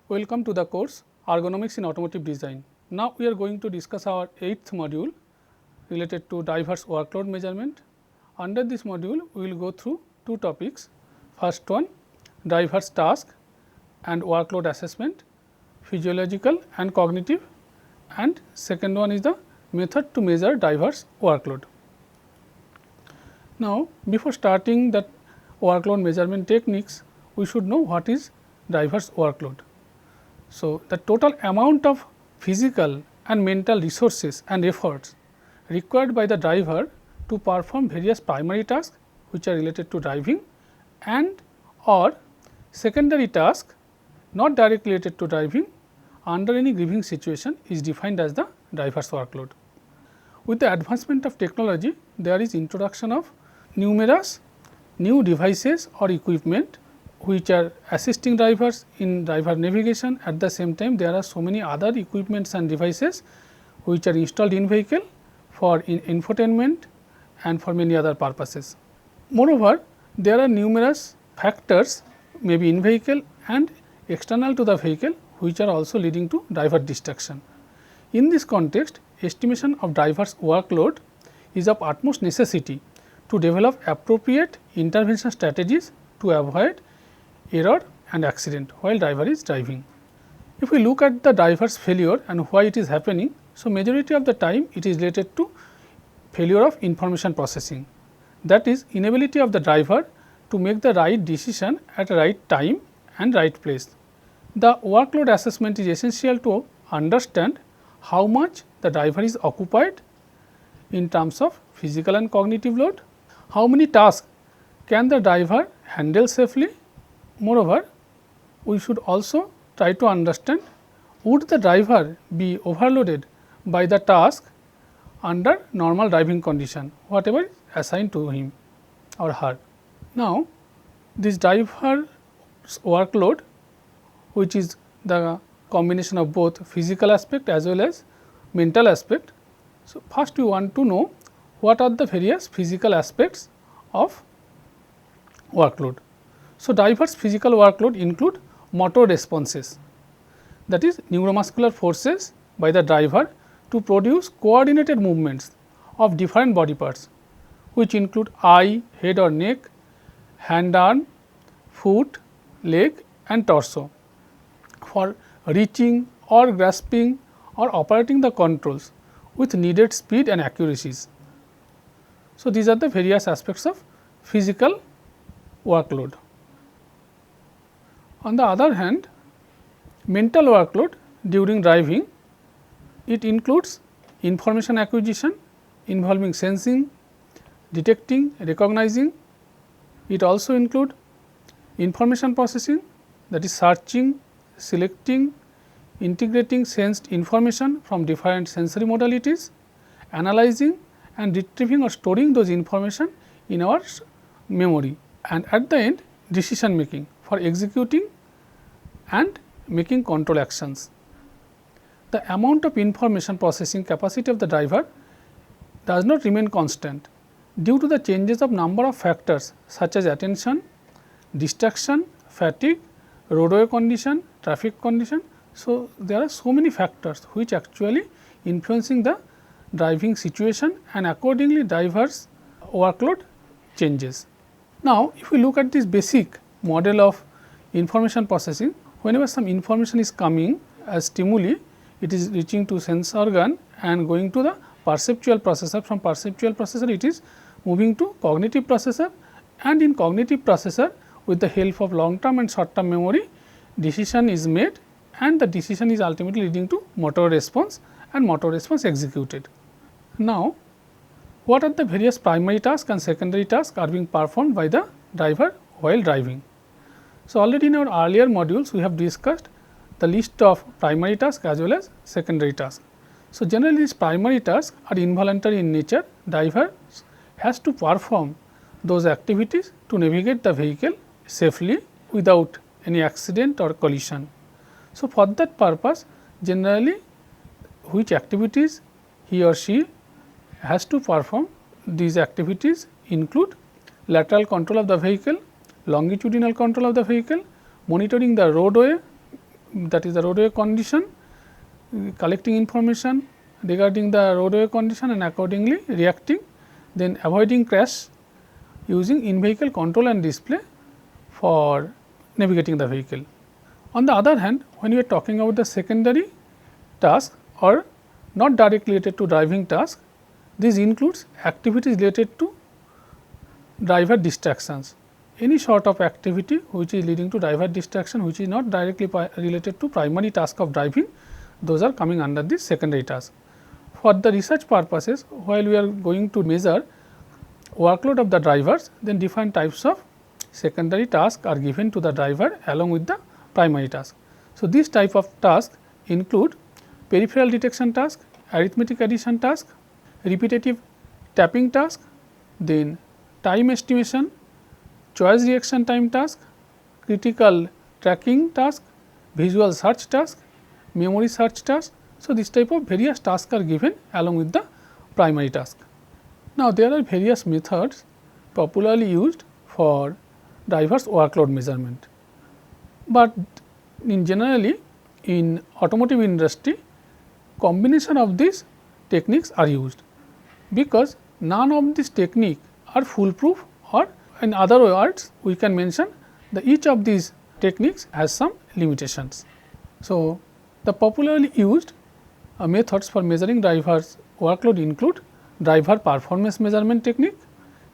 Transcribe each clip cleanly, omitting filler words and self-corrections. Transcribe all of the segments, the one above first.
Welcome to the course Ergonomics in Automotive Design. Now, we are going to discuss our 8th module related to driver's workload measurement. Under this module, we will go through two topics. First one, driver's task and workload assessment, physiological and cognitive, and second one is the method to measure driver's workload. Now, before starting the workload measurement techniques, we should know what is driver's workload. So, the total amount of physical and mental resources and efforts required by the driver to perform various primary tasks which are related to driving and or secondary tasks not directly related to driving under any given situation is defined as the driver's workload. With the advancement of technology, there is introduction of numerous new devices or equipment which are assisting drivers in driver navigation. At the same time, there are so many other equipments and devices which are installed in vehicle for infotainment and for many other purposes. Moreover, there are numerous factors may be in vehicle and external to the vehicle which are also leading to driver distraction. In this context, estimation of driver's workload is of utmost necessity to develop appropriate intervention strategies to avoid error and accident while driver is driving. If we look at the driver's failure and why it is happening, so majority of the time it is related to failure of information processing, that is inability of the driver to make the right decision at the right time and right place. The workload assessment is essential to understand how much the driver is occupied in terms of physical and cognitive load, how many tasks can the driver handle safely. Moreover, we should also try to understand would the driver be overloaded by the task under normal driving condition, whatever is assigned to him or her. Now, this driver's workload, which is the combination of both physical aspect as well as mental aspect. So, first we want to know what are the various physical aspects of workload. So, driver's physical workload include motor responses, that is neuromuscular forces by the driver to produce coordinated movements of different body parts which include eye, head or neck, hand, arm, foot, leg and torso for reaching or grasping or operating the controls with needed speed and accuracies. So, these are the various aspects of physical workload. On the other hand, mental workload during driving, it includes information acquisition involving sensing, detecting, recognizing. It also includes information processing, that is searching, selecting, integrating sensed information from different sensory modalities, analyzing and retrieving or storing those information in our memory, and at the end decision making for executing and making control actions. The amount of information processing capacity of the driver does not remain constant due to the changes of number of factors such as attention, distraction, fatigue, roadway condition, traffic condition. So, there are so many factors which actually influencing the driving situation and accordingly driver's workload changes. Now, if we look at this basic model of information processing, whenever some information is coming as stimuli, it is reaching to sense organ and going to the perceptual processor. From perceptual processor, it is moving to cognitive processor, and in cognitive processor with the help of long term and short term memory, decision is made and the decision is ultimately leading to motor response and motor response executed. Now, what are the various primary tasks and secondary tasks are being performed by the driver while driving? So, already in our earlier modules we have discussed the list of primary tasks as well as secondary tasks. So, generally these primary tasks are involuntary in nature. Driver has to perform those activities to navigate the vehicle safely without any accident or collision. So, for that purpose generally which activities he or she has to perform, these activities include lateral control of the vehicle, longitudinal control of the vehicle, monitoring the roadway, that is the roadway condition, collecting information regarding the roadway condition and accordingly reacting, then avoiding crash using in vehicle control and display for navigating the vehicle. On the other hand, when we are talking about the secondary task or not directly related to driving task, this includes activities related to driver distractions. Any sort of activity which is leading to driver distraction, which is not directly related to primary task of driving, those are coming under this secondary task. For the research purposes, while we are going to measure workload of the drivers, then different types of secondary tasks are given to the driver along with the primary task. So, these type of tasks include peripheral detection task, arithmetic addition task, repetitive tapping task, then time estimation, choice reaction time task, critical tracking task, visual search task, memory search task. So, this type of various tasks are given along with the primary task. Now, there are various methods popularly used for drivers workload measurement, but in generally in automotive industry combination of these techniques are used, because none of these techniques are foolproof, or in other words we can mention that each of these techniques has some limitations. So, the popularly used methods for measuring drivers workload include driver performance measurement technique,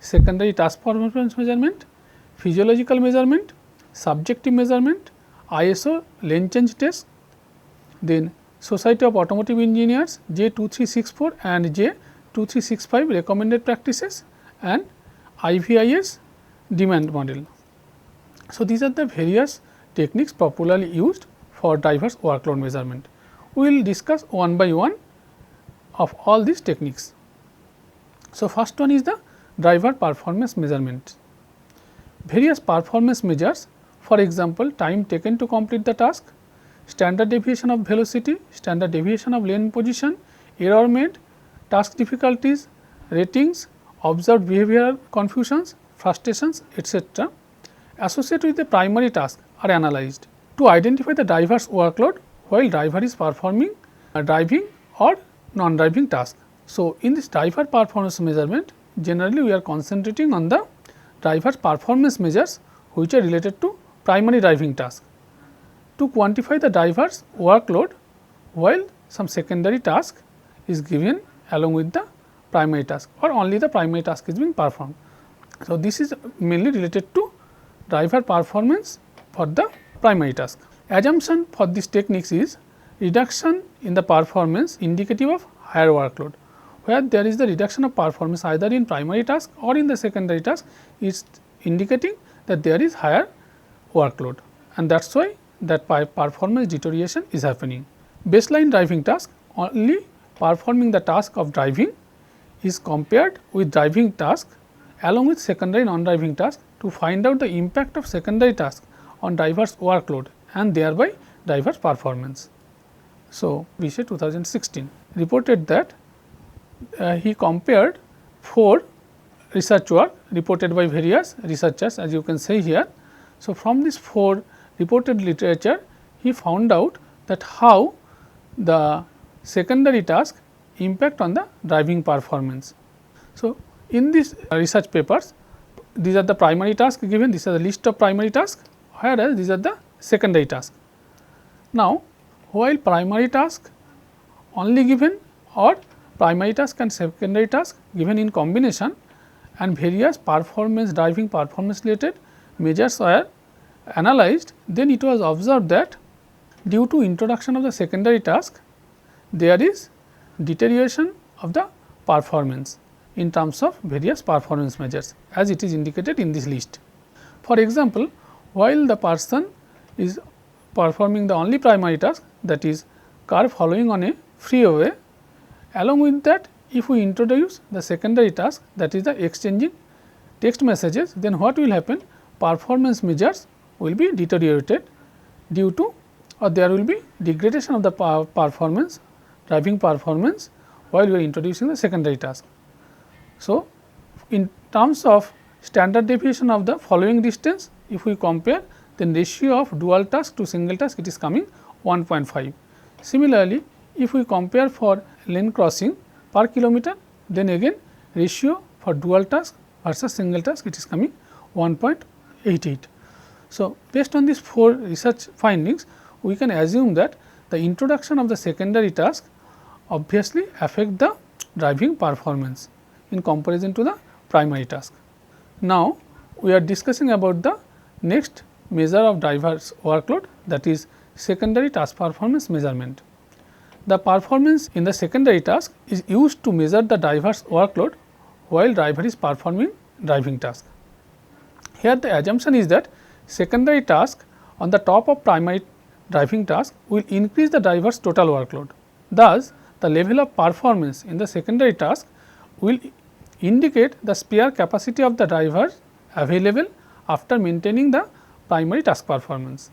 secondary task performance measurement, physiological measurement, subjective measurement, ISO lane change test, then Society of Automotive Engineers J2364 and J2365 recommended practices, and IVIS demand model. So, these are the various techniques popularly used for drivers workload measurement. We will discuss one by one of all these techniques. So, first one is the driver performance measurement. Various performance measures, for example, time taken to complete the task, standard deviation of velocity, standard deviation of lane position, error made, task difficulties, ratings, observed behavioral confusions, frustrations, etc. associated with the primary task are analyzed to identify the driver's workload while driver is performing a driving or non-driving task. So, in this driver performance measurement, generally we are concentrating on the driver's performance measures which are related to primary driving task to quantify the driver's workload while some secondary task is given along with the primary task, or only the primary task is being performed. So, this is mainly related to driver performance for the primary task. Assumption for these techniques is reduction in the performance indicative of higher workload, where there is the reduction of performance either in primary task or in the secondary task is indicating that there is higher workload, and that is why that performance deterioration is happening. Baseline driving task, only performing the task of driving, is compared with driving task along with secondary non-driving task to find out the impact of secondary task on driver's workload and thereby driver's performance. So, Vishay 2016 reported that he compared 4 research work reported by various researchers, as you can see here. So, from this 4 reported literature, he found out that how the secondary task impact on the driving performance. So, in these research papers, these are the primary tasks given, these are the list of primary tasks, whereas these are the secondary tasks. Now, while primary task only given or primary task and secondary task given in combination and various performance driving performance related measures were analyzed, then it was observed that due to introduction of the secondary task, there is deterioration of the performance in terms of various performance measures, as it is indicated in this list. For example, while the person is performing the only primary task, that is car following on a freeway, along with that if we introduce the secondary task, that is the exchanging text messages, then what will happen? Performance measures will be deteriorated due to, or there will be degradation of the performance, driving performance while we are introducing the secondary task. So, in terms of standard deviation of the following distance, if we compare, then ratio of dual task to single task, it is coming 1.5. Similarly, if we compare for lane crossing per kilometer, then again ratio for dual task versus single task, it is coming 1.88. So, based on these 4 research findings, we can assume that the introduction of the secondary task obviously affect the driving performance in comparison to the primary task. Now, we are discussing about the next measure of driver's workload, that is secondary task performance measurement. The performance in the secondary task is used to measure the driver's workload while driver is performing driving task. Here the assumption is that secondary task on the top of primary driving task will increase the driver's total workload. Thus, the level of performance in the secondary task will indicate the spare capacity of the driver available after maintaining the primary task performance.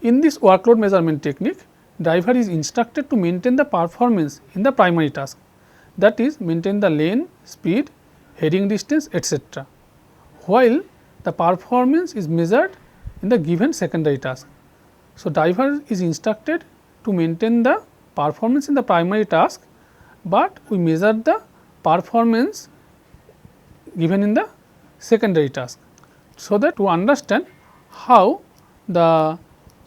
In this workload measurement technique, driver is instructed to maintain the performance in the primary task, that is maintain the lane, speed, heading distance, etc., while the performance is measured in the given secondary task. So, driver is instructed to maintain the performance in the primary task, but we measure the performance given in the secondary task. So, that to understand how the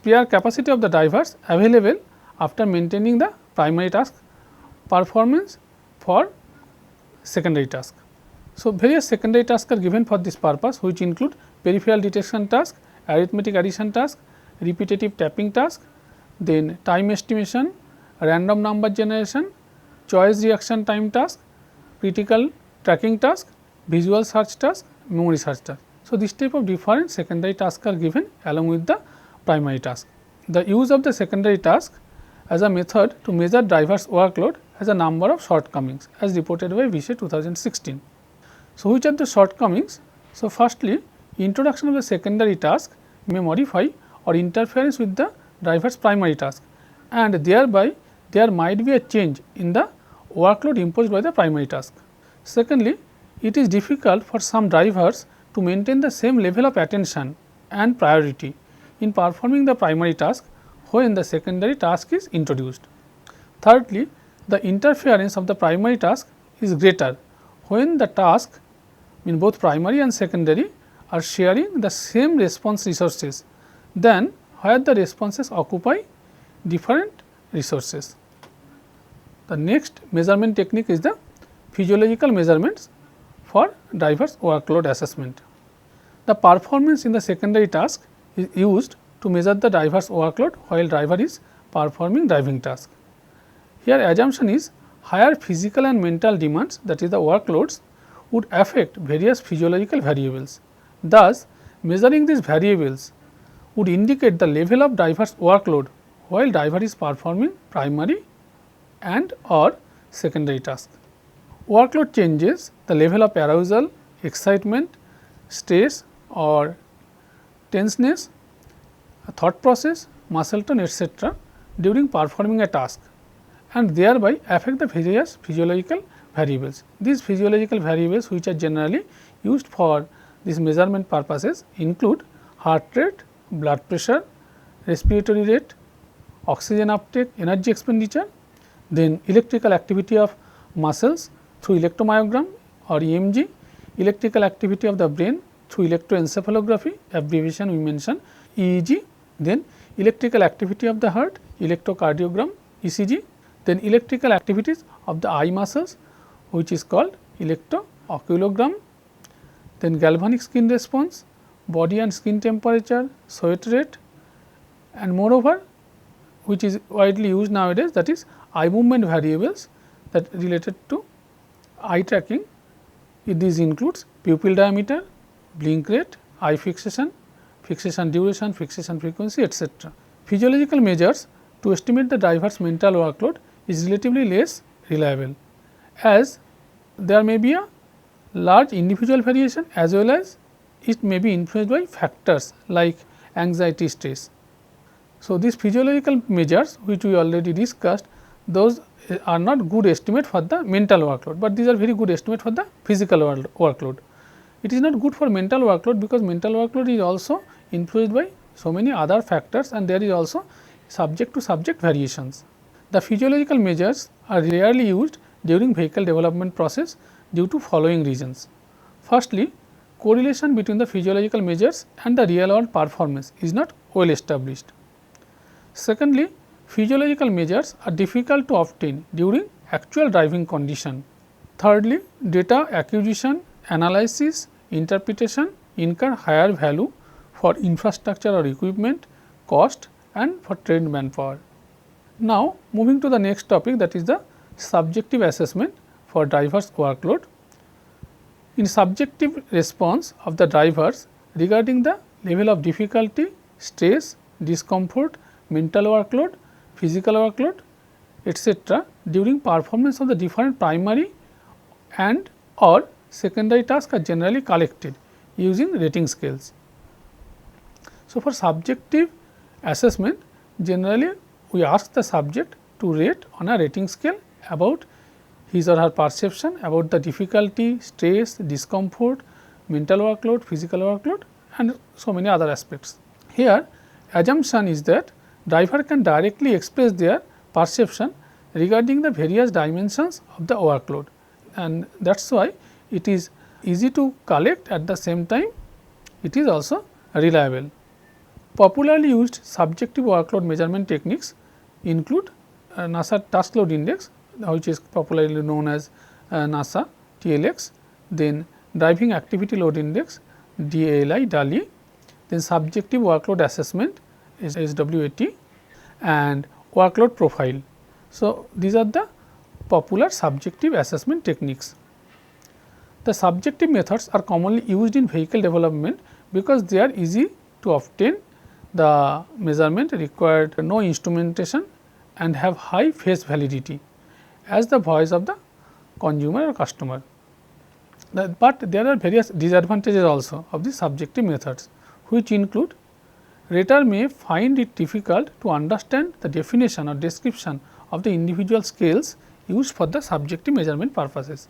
spare capacity of the drivers available after maintaining the primary task performance for secondary task. So, various secondary tasks are given for this purpose, which include peripheral detection task, arithmetic addition task, repetitive tapping task, then time estimation, random number generation, choice reaction time task, critical tracking task, visual search task, memory search task. So, this type of different secondary tasks are given along with the primary task. The use of the secondary task as a method to measure driver's workload has a number of shortcomings as reported by Vishay 2016. So, which are the shortcomings? So, firstly, introduction of the secondary task may modify or interference with the driver's primary task, and thereby there might be a change in the workload imposed by the primary task. Secondly, it is difficult for some drivers to maintain the same level of attention and priority in performing the primary task when the secondary task is introduced. Thirdly, the interference of the primary task is greater when the task in both primary and secondary are sharing the same response resources than where the responses occupy different resources. The next measurement technique is the physiological measurements for driver's workload assessment. The performance in the secondary task is used to measure the driver's workload while driver is performing driving task. Here assumption is higher physical and mental demands, that is the workloads, would affect various physiological variables. Thus, measuring these variables would indicate the level of driver's workload while driver is performing primary and or secondary task. Workload changes the level of arousal, excitement, stress or tenseness, thought process, muscle tone, etc. during performing a task, and thereby affect the various physiological variables. These physiological variables, which are generally used for these measurement purposes, include heart rate, blood pressure, respiratory rate, oxygen uptake, energy expenditure, then electrical activity of muscles through electromyogram or EMG, electrical activity of the brain through electroencephalography, abbreviation we mention EEG, then electrical activity of the heart, electrocardiogram, ECG, then electrical activities of the eye muscles, which is called electrooculogram, then galvanic skin response, body and skin temperature, sweat rate, and moreover, which is widely used nowadays, that is eye movement variables that related to eye tracking. These includes pupil diameter, blink rate, eye fixation, fixation duration, fixation frequency, etc. Physiological measures to estimate the driver's mental workload is relatively less reliable, as there may be a large individual variation as well as it may be influenced by factors like anxiety, stress. So, these physiological measures which we already discussed, those are not good estimate for the mental workload, but these are very good estimate for the physical workload. It is not good for mental workload because mental workload is also influenced by so many other factors, and there is also subject to subject variations. The physiological measures are rarely used during vehicle development process due to following reasons. Firstly, correlation between the physiological measures and the real world performance is not well established. Secondly, physiological measures are difficult to obtain during actual driving condition. Thirdly, data acquisition, analysis, interpretation incur higher value for infrastructure or equipment, cost and for trained manpower. Now, moving to the next topic, that is the subjective assessment for drivers workload. In subjective response of the drivers regarding the level of difficulty, stress, discomfort, mental workload, physical workload, etc., during performance of the different primary and or secondary tasks are generally collected using rating scales. So, for subjective assessment, generally we ask the subject to rate on a rating scale about his or her perception about the difficulty, stress, discomfort, mental workload, physical workload and so many other aspects. Here assumption is that driver can directly express their perception regarding the various dimensions of the workload, and that is why it is easy to collect, at the same time it is also reliable. Popularly used subjective workload measurement techniques include NASA task load index, which is popularly known as NASA TLX, then driving activity load index DALI, then subjective workload assessment is SWAT, and workload profile. So, these are the popular subjective assessment techniques. The subjective methods are commonly used in vehicle development because they are easy to obtain, the measurement required no instrumentation and have high face validity as the voice of the consumer or customer. But there are various disadvantages also of the subjective methods, which include rater may find it difficult to understand the definition or description of the individual scales used for the subjective measurement purposes.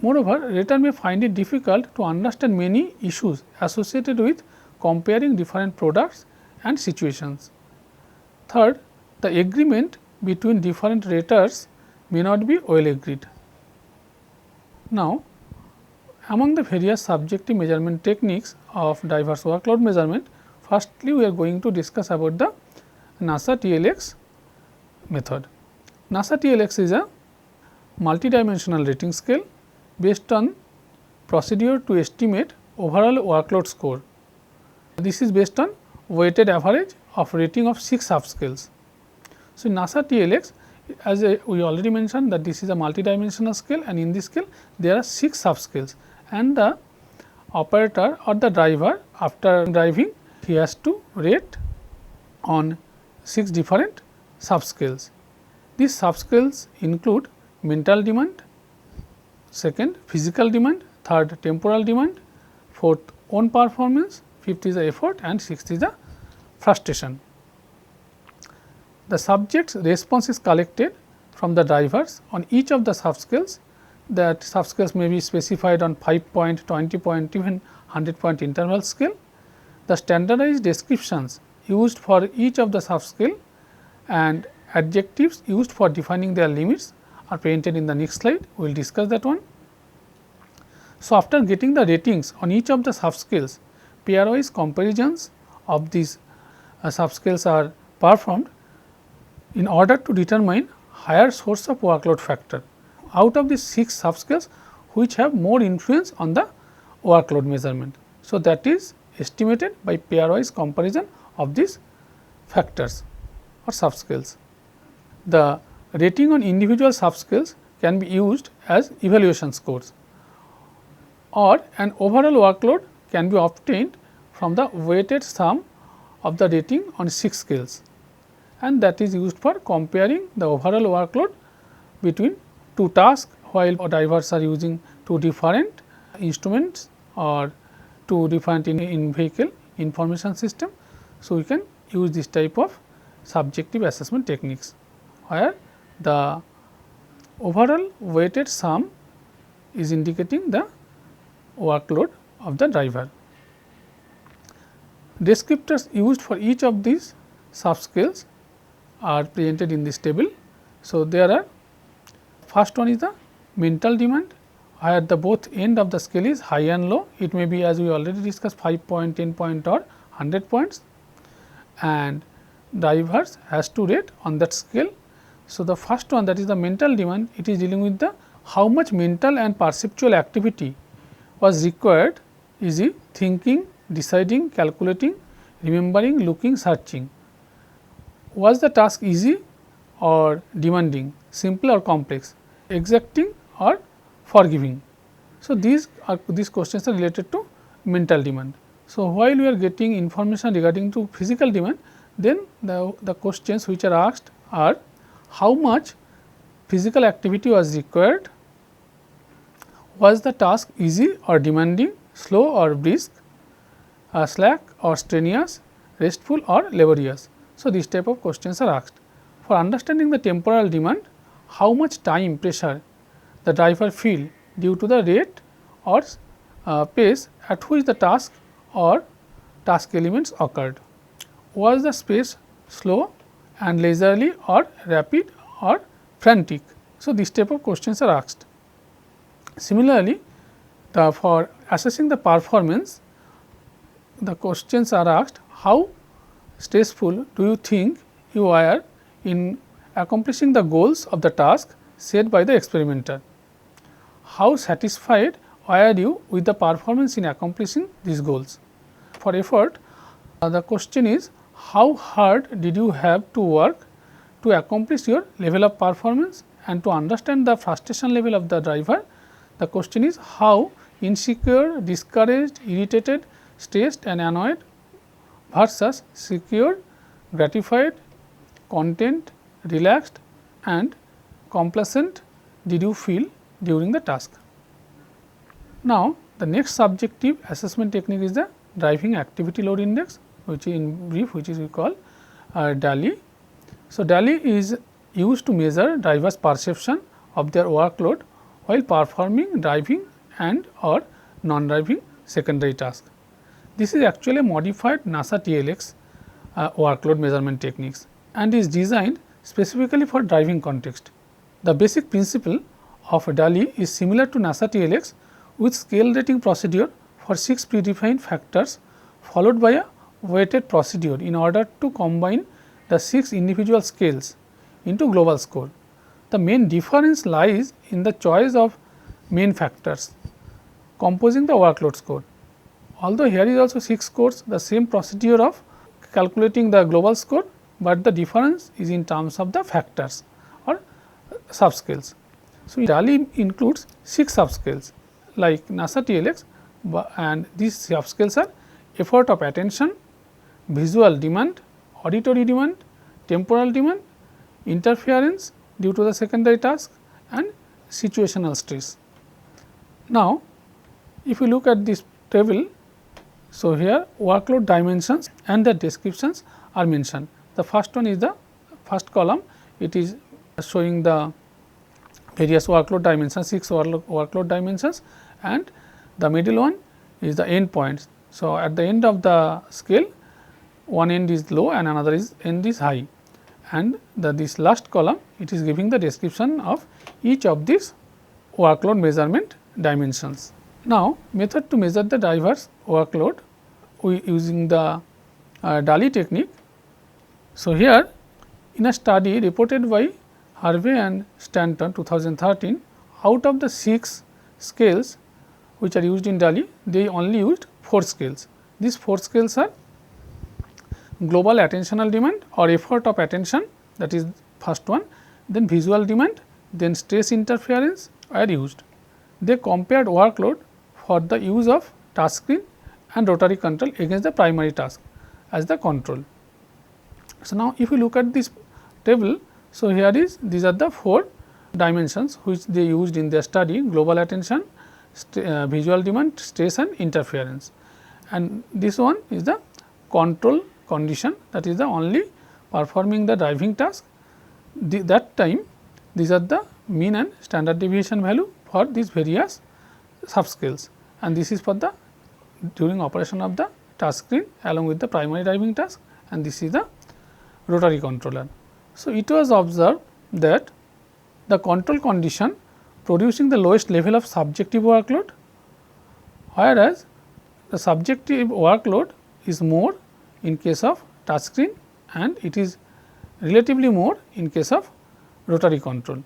Moreover, rater may find it difficult to understand many issues associated with comparing different products and situations. Third, the agreement between different raters may not be well agreed. Now, among the various subjective measurement techniques of diverse workload measurement, firstly we are going to discuss about the NASA TLX method. NASA TLX is a multidimensional rating scale based on procedure to estimate overall workload score. This is based on weighted average of rating of 6 subscales. So, NASA TLX, as we already mentioned, that this is a multidimensional scale, and in this scale there are 6 subscales, and the operator or the driver, after driving, he has to rate on 6 different subscales. These subscales include mental demand, second physical demand, third temporal demand, fourth own performance, fifth is the effort, and sixth is the frustration. The subject's response is collected from the drivers on each of the subscales. That subscales may be specified on 5 point, 20 point, even 100 point interval scale. The standardized descriptions used for each of the subscale and adjectives used for defining their limits are painted in the next slide. We will discuss that one. So, after getting the ratings on each of the subscales, pairwise comparisons of these subscales are performed in order to determine higher source of workload factor out of the 6 subscales which have more influence on the workload measurement. So, that is estimated by pairwise comparison of these factors or subscales. The rating on individual subscales can be used as evaluation scores, or an overall workload can be obtained from the weighted sum of the rating on 6 scales, and that is used for comparing the overall workload between 2 tasks, while drivers are using 2 different instruments or 2 different in vehicle information system. So, we can use this type of subjective assessment techniques, where the overall weighted sum is indicating the workload of the driver. Descriptors used for each of these subscales are presented in this table. So, there are first one is the mental demand, where the both end of the scale is high and low. It may be, as we already discussed, 5 point, 10 point or 100 points, and drivers has to rate on that scale. So, the first one, that is the mental demand, it is dealing with the how much mental and perceptual activity was required, e.g. thinking, deciding, calculating, remembering, looking, searching. Was the task easy or demanding, simple or complex, exacting or forgiving. So, these questions are related to mental demand. So, while we are getting information regarding to physical demand, then the questions which are asked are how much physical activity was required, was the task easy or demanding, slow or brisk, slack or strenuous, restful or laborious. So, these type of questions are asked. For understanding the temporal demand, how much time pressure the driver feel due to the rate or pace at which the task or task elements occurred. Was the space slow and leisurely or rapid or frantic. So, these type of questions are asked. Similarly, for assessing the performance, the questions are asked how stressful do you think you are in accomplishing the goals of the task set by the experimenter. How satisfied were you with the performance in accomplishing these goals. For effort, the question is how hard did you have to work to accomplish your level of performance, and to understand the frustration level of the driver, the question is how insecure, discouraged, irritated, stressed and annoyed versus secure, gratified, content, relaxed and complacent did you feel during the task. Now, the next subjective assessment technique is the driving activity load index, which in brief which is we call DALI. So, DALI is used to measure drivers' perception of their workload while performing driving and or non-driving secondary tasks. This is actually a modified NASA TLX workload measurement techniques and is designed specifically for driving context. The basic principle of DALI is similar to NASA TLX with scale rating procedure for 6 predefined factors followed by a weighted procedure in order to combine the 6 individual scales into global score. The main difference lies in the choice of main factors composing the workload score. Although here is also 6 scores, the same procedure of calculating the global score, but the difference is in terms of the factors or subscales. So, DALI includes 6 subscales like NASA TLX, and these subscales are effort of attention, visual demand, auditory demand, temporal demand, interference due to the secondary task and situational stress. Now, if you look at this table, so here workload dimensions and the descriptions are mentioned. The first one is the first column, it is showing the various workload dimensions, 6 workload dimensions, and the middle one is the end points. So, at the end of the scale, one end is low and another end is high, and this last column it is giving the description of each of these workload measurement dimensions. Now, method to measure the driver's workload using the DALI technique. So, here in a study reported by Harvey and Stanton 2013, out of the 6 scales which are used in DALI, they only used 4 scales. These 4 scales are global attentional demand or effort of attention, that is first one, then visual demand, then stress interference are used. They compared workload for the use of touch screen and rotary control against the primary task as the control. So, now if you look at this table, so here is these are the 4 dimensions which they used in their study: global attention, visual demand, stress and interference, and this one is the control condition, that is the only performing the driving task. That time these are the mean and standard deviation value for these various subscales, and this is for the during operation of the touch screen along with the primary driving task, and this is the rotary controller. So, it was observed that the control condition producing the lowest level of subjective workload, whereas the subjective workload is more in case of touch screen and it is relatively more in case of rotary control.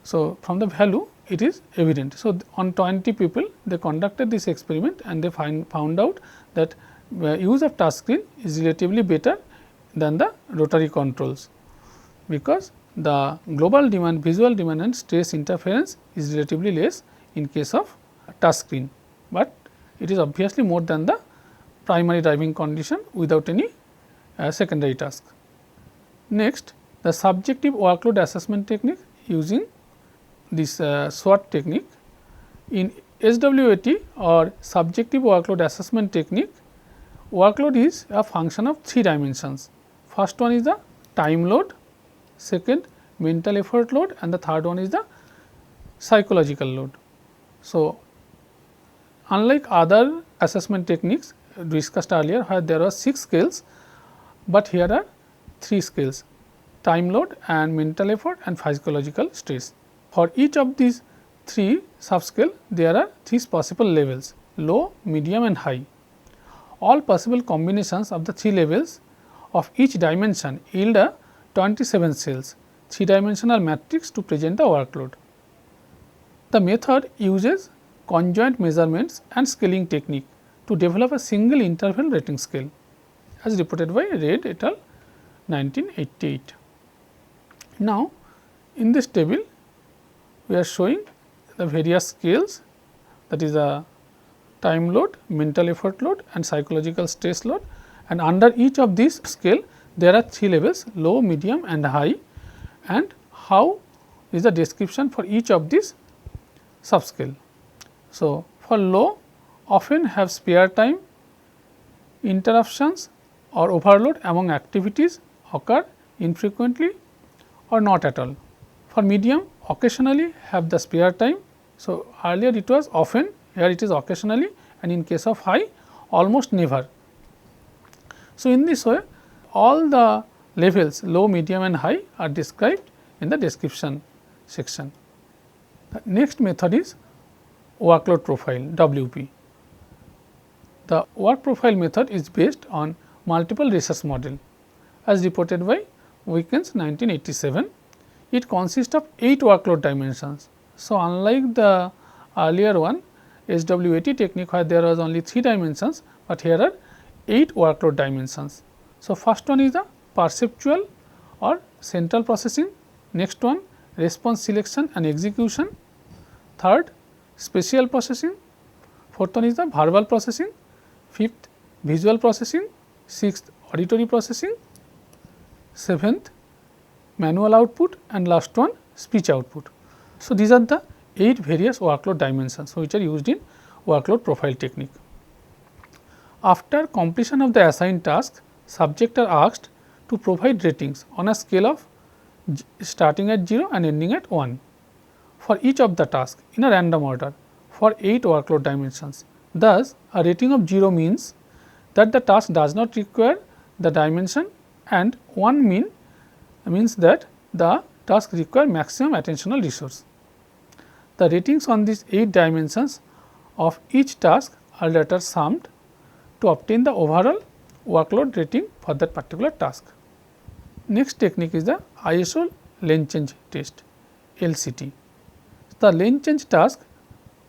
So, from the value it is evident. So, on 20 people they conducted this experiment and they found out that use of touch screen is relatively better than the rotary controls, because the global demand, visual demand and stress interference is relatively less in case of touch screen, but it is obviously more than the primary driving condition without any secondary task. Next, the subjective workload assessment technique using this SWOT technique. In SWAT or subjective workload assessment technique, workload is a function of 3 dimensions. First one is the time load, second mental effort load, and the third one is the psychological load. So, unlike other assessment techniques discussed earlier where there are 6 scales, but here are 3 scales: time load and mental effort and physiological stress. For each of these 3 subscale there are 3 possible levels: low, medium and high. All possible combinations of the 3 levels of each dimension yield a 27 cells 3 dimensional matrix to present the workload. The method uses conjoint measurements and scaling technique to develop a single interval rating scale, as reported by Reid et al. 1988. Now, in this table we are showing the various scales, that is a time load, mental effort load and psychological stress load, and under each of these scale there are 3 levels: low, medium and high, and how is the description for each of these subscale. So, for low, often have spare time, interruptions or overload among activities occur infrequently or not at all. For medium, occasionally have the spare time. So, earlier it was often, here it is occasionally, and in case of high almost never. So, in this way all the levels low, medium and high are described in the description section. The next method is workload profile, WP. The work profile method is based on multiple research model as reported by Wickens 1987. It consists of 8 workload dimensions. So, unlike the earlier one SWAT technique where there was only 3 dimensions, but here are 8 workload dimensions. So, first one is the perceptual or central processing, next one response selection and execution, third spatial processing, fourth one is the verbal processing, fifth visual processing, sixth auditory processing, seventh manual output and last one speech output. So, these are the 8 various workload dimensions which are used in workload profile technique. After completion of the assigned task, subjects are asked to provide ratings on a scale of starting at 0 and ending at 1 for each of the tasks in a random order for 8 workload dimensions. Thus, a rating of 0 means that the task does not require the dimension, and 1 means that the task require maximum attentional resource. The ratings on these 8 dimensions of each task are later summed to obtain the overall workload rating for that particular task. Next technique is the ISO lane change test, LCT. The lane change task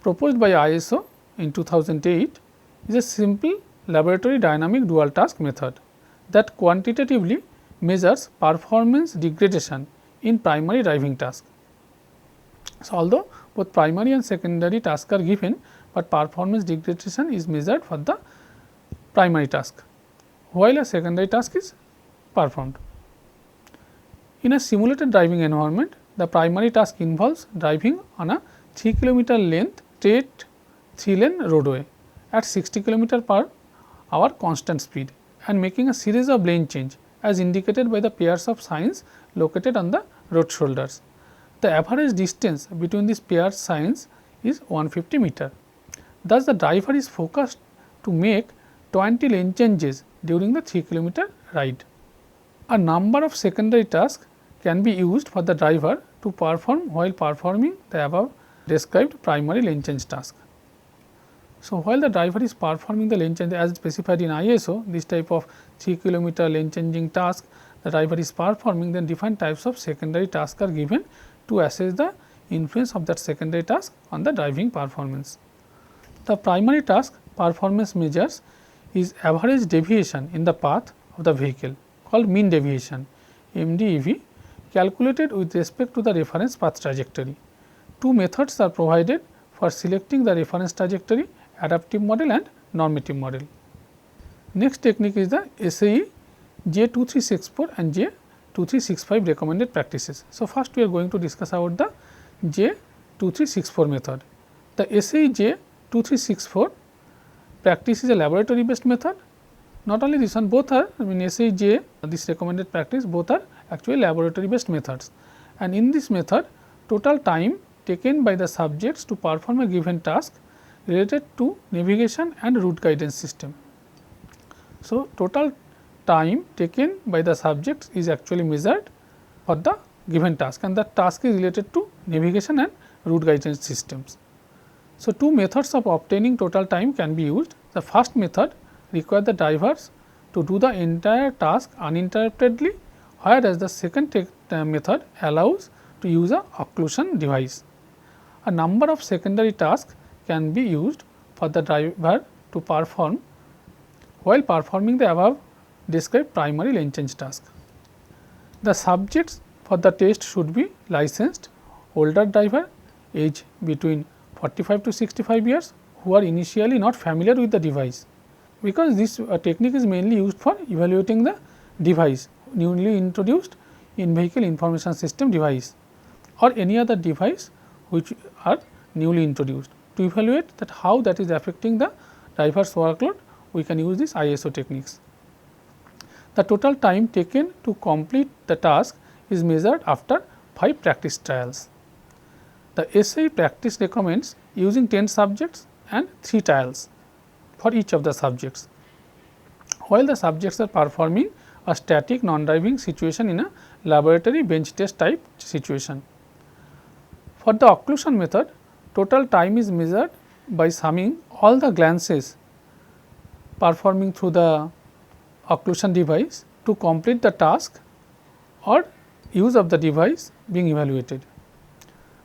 proposed by ISO in 2008 is a simple laboratory dynamic dual task method that quantitatively measures performance degradation in primary driving task. So, although both primary and secondary tasks are given, but performance degradation is measured for the primary task, while a secondary task is performed. In a simulated driving environment, the primary task involves driving on a 3 km length straight 3-lane roadway at 60 km per hour constant speed and making a series of lane change as indicated by the pairs of signs located on the road shoulders. The average distance between these paired signs is 150 meter. Thus, the driver is focused to make 20 lane changes during the 3 km ride. A number of secondary tasks can be used for the driver to perform while performing the above described primary lane change task. So, while the driver is performing the lane change as specified in ISO, this type of 3 km lane changing task the driver is performing, then different types of secondary tasks are given to assess the influence of that secondary task on the driving performance. The primary task performance measures is average deviation in the path of the vehicle called mean deviation MDEV, calculated with respect to the reference path trajectory. Two methods are provided for selecting the reference trajectory, adaptive model and normative model. Next technique is the SAE J2364 and J2365 recommended practices. So, first we are going to discuss about the J2364 method. The SAE J2364 practice is a laboratory based method. Not only this one, both are SAE J, this recommended practice, both are actually laboratory based methods, and in this method total time taken by the subjects to perform a given task related to navigation and route guidance system. So, total time taken by the subjects is actually measured for the given task, and that task is related to navigation and route guidance systems. So, two methods of obtaining total time can be used. The first method requires the drivers to do the entire task uninterruptedly, whereas the second method allows to use a occlusion device. A number of secondary tasks can be used for the driver to perform while performing the above described primary lane change task. The subjects for the test should be licensed older driver, age between 45 to 65 years, who are initially not familiar with the device, because this technique is mainly used for evaluating the device, newly introduced in vehicle information system device or any other device which are newly introduced. To evaluate that how that is affecting the driver's workload, we can use these ISO techniques. The total time taken to complete the task is measured after 5 practice trials. The SAE practice recommends using 10 subjects and 3 trials for each of the subjects, while the subjects are performing a static non-driving situation in a laboratory bench test type situation. For the occlusion method, total time is measured by summing all the glances performing through the occlusion device to complete the task or use of the device being evaluated.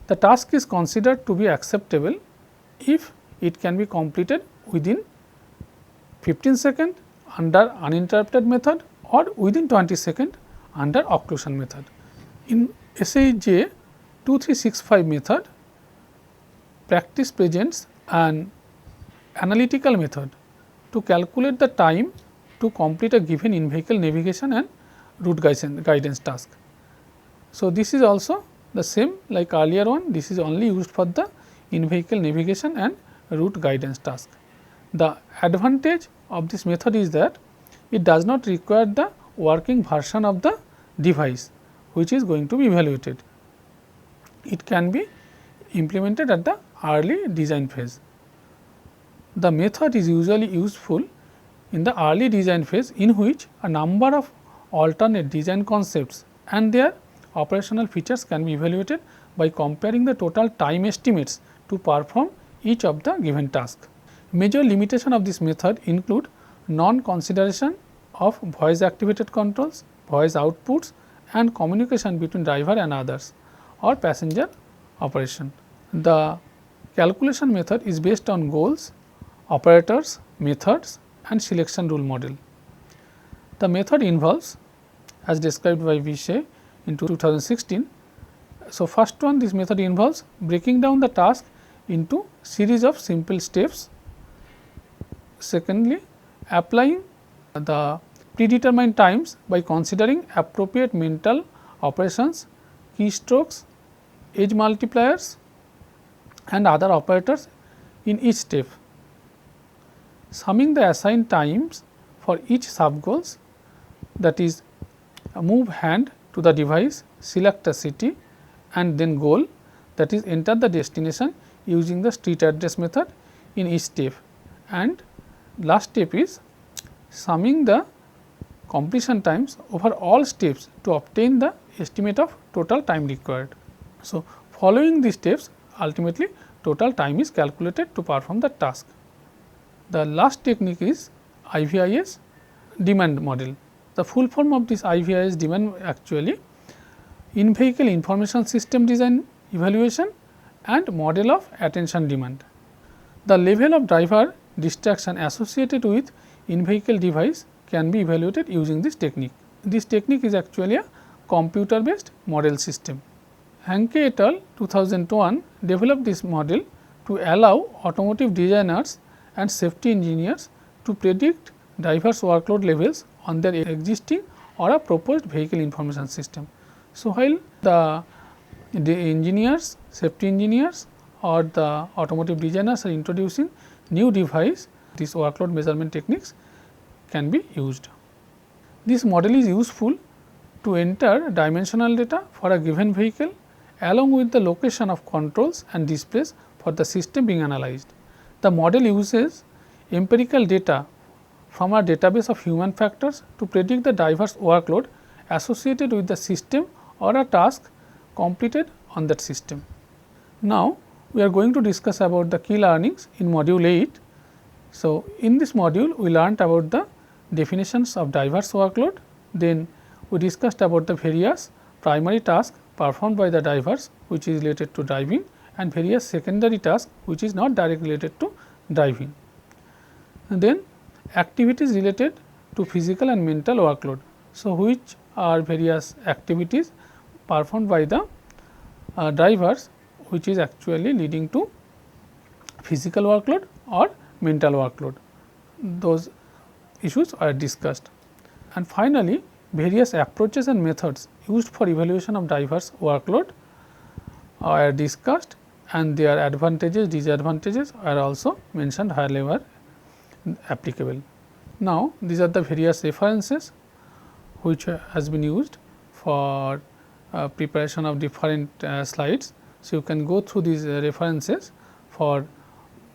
The task is considered to be acceptable if it can be completed within 15 seconds under uninterrupted method or within 20 seconds under occlusion method. In SAE J2365 method, practice presents an analytical method to calculate the time to complete a given in-vehicle navigation and route guidance task. So, this is also the same like earlier one, this is only used for the in-vehicle navigation and route guidance task. The advantage of this method is that it does not require the working version of the device which is going to be evaluated. It can be implemented at the early design phase. The method is usually useful in the early design phase, in which a number of alternate design concepts and their operational features can be evaluated by comparing the total time estimates to perform each of the given task. Major limitation of this method include non-consideration of voice activated controls, voice outputs and communication between driver and others or passenger operation. The calculation method is based on goals, operators, methods and selection rule model. The method involves, as described by Vishay in 2016. So, first one, this method involves breaking down the task into series of simple steps. Secondly, applying the predetermined times by considering appropriate mental operations, keystrokes, edge multipliers and other operators in each step. Summing the assigned times for each sub goals, that is move hand to the device, select a city and then goal, that is enter the destination using the street address method in each step, and last step is summing the completion times over all steps to obtain the estimate of total time required. So, following these steps, ultimately total time is calculated to perform the task. The last technique is IVIS demand model. The full form of this IVIS demand actually in vehicle information system design evaluation and model of attention demand. The level of driver distraction associated with in vehicle device can be evaluated using this technique. This technique is actually a computer based model system. Hanke et al. 2001 developed this model to allow automotive designers and safety engineers to predict drivers' workload levels on their existing or a proposed vehicle information system. So, while the engineers, safety engineers or the automotive designers are introducing new device, these workload measurement techniques can be used. This model is useful to enter dimensional data for a given vehicle along with the location of controls and displays for the system being analyzed. The model uses empirical data from a database of human factors to predict the driver's workload associated with the system or a task completed on that system. Now, we are going to discuss about the key learnings in module 8. So, in this module we learnt about the definitions of driver's workload, then we discussed about the various primary tasks performed by the drivers which is related to driving and various secondary tasks which is not directly related to driving. And then activities related to physical and mental workload. So, which are various activities performed by the drivers which is actually leading to physical workload or mental workload. Those issues are discussed. And finally, various approaches and methods used for evaluation of drivers' workload are discussed and their advantages, disadvantages are also mentioned wherever applicable. Now, these are the various references which has been used for preparation of different slides. So, you can go through these references for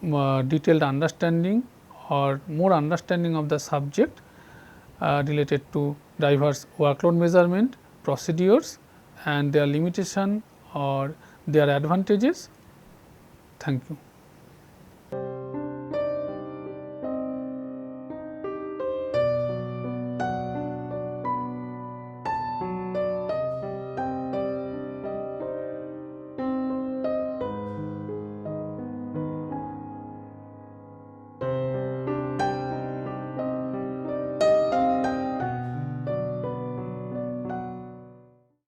detailed understanding or more understanding of the subject related to drivers' workload measurement, procedures and their limitation or their advantages. Thank you.